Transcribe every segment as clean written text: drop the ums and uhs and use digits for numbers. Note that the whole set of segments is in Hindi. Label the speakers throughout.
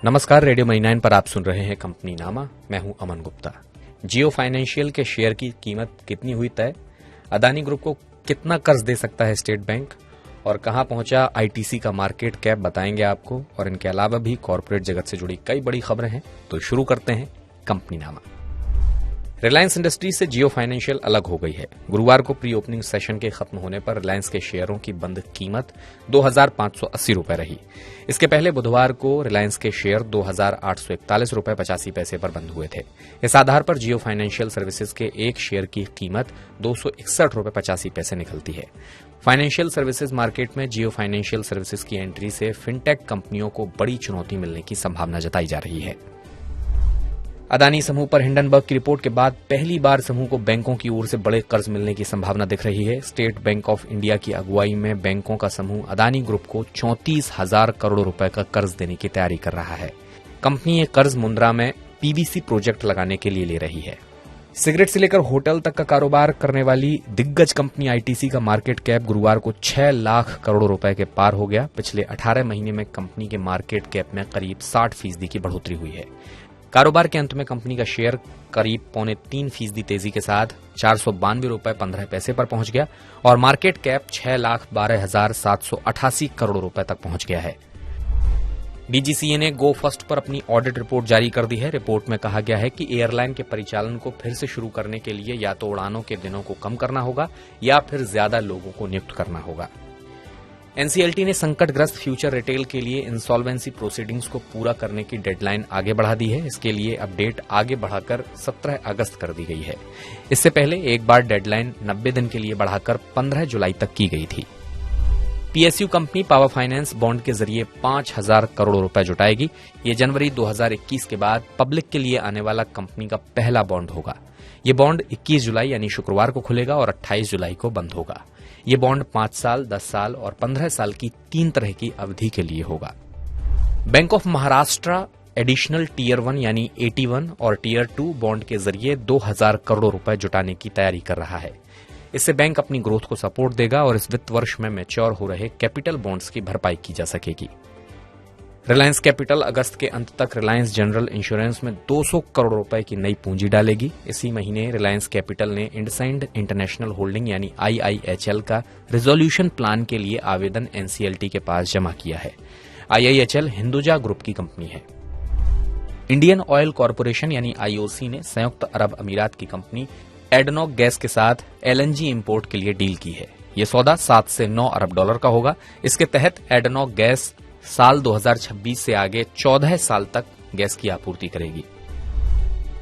Speaker 1: नमस्कार, रेडियो मनी 9 पर आप सुन रहे हैं कंपनी नामा। मैं हूं अमन गुप्ता। जियो फाइनेंशियल के शेयर की कीमत कितनी हुई तय, अदानी ग्रुप को कितना कर्ज दे सकता है स्टेट बैंक, और कहां पहुंचा आईटीसी का मार्केट कैप बताएंगे आपको। और इनके अलावा भी कॉर्पोरेट जगत से जुड़ी कई बड़ी खबरें हैं। तो शुरू करते हैं कंपनी नामा। रिलायंस इंडस्ट्रीज से जियो फाइनेंशियल अलग हो गई है। गुरुवार को प्री ओपनिंग सेशन के खत्म होने पर रिलायंस के शेयरों की बंद कीमत 2,580 रुपए रही। इसके पहले बुधवार को रिलायंस के शेयर 2,841 रुपए 85 पैसे पर बंद हुए थे। इस आधार पर जियो फाइनेंशियल सर्विसेज के एक शेयर की कीमत 261 रुपए 85 पैसे निकलती है। फाइनेंशियल सर्विसेज मार्केट में जियो फाइनेंशियल सर्विसेज की एंट्री से फिनटेक कंपनियों को बड़ी चुनौती मिलने की संभावना जताई जा रही है। अदानी समूह पर हिंडनबर्ग की रिपोर्ट के बाद पहली बार समूह को बैंकों की ओर से बड़े कर्ज मिलने की संभावना दिख रही है। स्टेट बैंक ऑफ इंडिया की अगुवाई में बैंकों का समूह अदानी ग्रुप को 34,000 करोड़ रुपए का कर्ज देने की तैयारी कर रहा है। कंपनी ये कर्ज मुंद्रा में पीवीसी प्रोजेक्ट लगाने के लिए ले रही है। सिगरेट से लेकर होटल तक का कारोबार करने वाली दिग्गज कंपनी आईटीसी का मार्केट कैप गुरुवार को 6 लाख करोड़ रुपए के पार हो गया। पिछले 18 महीने में कंपनी के मार्केट कैप में करीब 60% की बढ़ोतरी हुई है। कारोबार के अंत में कंपनी का शेयर करीब 3.25% तेजी के साथ 492 रुपए 15 पैसे पर पहुंच गया और मार्केट कैप 6,12,788 करोड़ रुपए तक पहुंच गया है। डीजीसीए ने गो फर्स्ट पर अपनी ऑडिट रिपोर्ट जारी कर दी है। रिपोर्ट में कहा गया है कि एयरलाइन के परिचालन को फिर से शुरू करने के लिए या तो उड़ानों के दिनों को कम करना होगा या फिर ज्यादा लोगों को नियुक्त करना होगा। एनसीएलटी ने संकटग्रस्त फ्यूचर रिटेल के लिए इंसॉल्वेंसी प्रोसीडिंग्स को पूरा करने की डेडलाइन आगे बढ़ा दी है। इसके लिए अपडेट आगे बढ़ाकर 17 अगस्त कर दी गई है। इससे पहले एक बार डेडलाइन 90 दिन के लिए बढ़ाकर 15 जुलाई तक की गई थी। PSU company power finance bond के जरिए 5,000 करोड़ रुपए जुटाएगी। ये जनवरी 2021 के बाद पब्लिक के लिए आने वाला कंपनी का पहला बॉन्ड होगा। ये बॉन्ड 21 जुलाई यानी शुक्रवार को खुलेगा और 28 जुलाई को बंद होगा। ये बॉन्ड 5 साल, 10 साल और 15 साल की 3 तरह की अवधि के लिए होगा। Bank of Maharashtra additional tier 1 यानी AT1 और टीयर 2 बॉन्ड के जरिए 2,000 करोड़ रुपए जुटाने की तैयारी कर रहा है। इससे बैंक अपनी ग्रोथ को सपोर्ट देगा और इस वित्त वर्ष में मैच्योर हो रहे कैपिटल बॉन्ड्स की भरपाई की जा सकेगी। रिलायंस कैपिटल अगस्त के अंत तक रिलायंस जनरल इंश्योरेंस में 200 करोड़ रुपए की नई पूंजी डालेगी। इसी महीने रिलायंस कैपिटल ने इंडसइंड इंटरनेशनल होल्डिंग यानी IIHL का रिजोल्यूशन प्लान के लिए आवेदन एनसीएलटी के पास जमा किया है। IIHL हिंदुजा ग्रुप की कंपनी है। इंडियन ऑयल कॉरपोरेशन यानी IOC ने संयुक्त अरब अमीरात की कंपनी एडनॉक गैस के साथ LNG इंपोर्ट के लिए डील की है। यह सौदा 7 से 9 अरब डॉलर का होगा। इसके तहत एडनॉक गैस साल 2026 से आगे 14 साल तक गैस की आपूर्ति करेगी।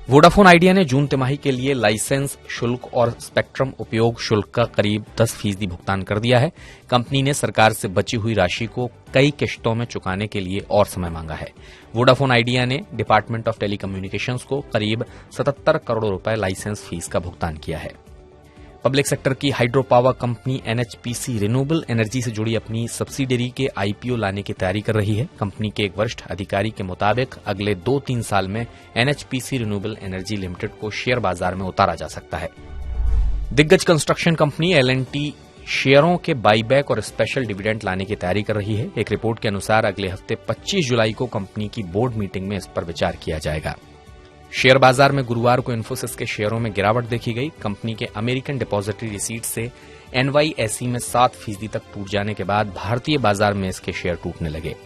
Speaker 1: वोडाफोन आइडिया ने जून तिमाही के लिए लाइसेंस शुल्क और स्पेक्ट्रम उपयोग शुल्क का करीब 10% भुगतान कर दिया है। कंपनी ने सरकार से बची हुई राशि को कई किश्तों में चुकाने के लिए और समय मांगा है। वोडाफोन आइडिया ने डिपार्टमेंट ऑफ टेलीकम्युनिकेशंस को करीब 77 करोड़ रुपए लाइसेंस फीस का भुगतान किया है। पब्लिक सेक्टर की hydro power company NHPC renewable energy से जुड़ी अपनी सब्सिडरी के IPO लाने की तैयारी कर रही है। कंपनी के एक वरिष्ठ अधिकारी के मुताबिक अगले 2-3 साल में NHPC रिन्यूएबल एनर्जी लिमिटेड को शेयर बाजार में उतारा जा सकता है। दिग्गज कंस्ट्रक्शन कंपनी L&T शेयरों के बाईबैक और स्पेशल डिविडेंड लाने की तैयारी कर रही है। एक रिपोर्ट के अनुसार अगले हफ्ते 25 जुलाई को कंपनी की बोर्ड मीटिंग में इस पर विचार किया जाएगा। शेयर बाजार में गुरुवार को इन्फोसिस के शेयरों में गिरावट देखी गई। कंपनी के अमेरिकन डिपॉजिटरी रिसीट से NYSE में 7% तक टूट जाने के बाद भारतीय बाजार में इसके शेयर टूटने लगे।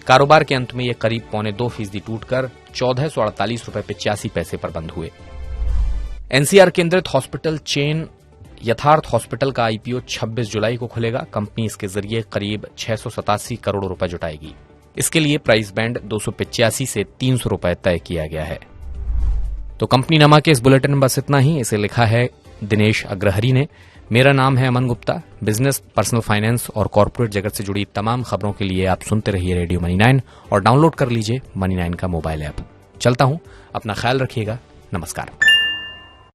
Speaker 1: कारोबार के अंत में ये करीब 2.25% टूटकर 1448 रुपए 85 पैसे पर बंद हुए। NCR केंद्रित हॉस्पिटल चेन यथार्थ हॉस्पिटल का IPO 26 जुलाई को खुलेगा। कंपनी इसके जरिए करीब 687 करोड़ रुपए जुटाएगी। इसके लिए प्राइस बैंड 285 से 300 रुपए तय किया गया है। तो कंपनी नमा के इस बुलेटिन में बस इतना ही। इसे लिखा है दिनेश अग्रहरी ने। मेरा नाम है Aman Gupta. Business, personal finance और कॉर्पोरेट जगत से जुड़ी तमाम खबरों के लिए आप सुनते रहिए रेडियो मनी 9 और डाउनलोड कर लीजिए मनी 9 का मोबाइल ऐप। चलता हूं, अपना ख्याल रखिएगा। नमस्कार।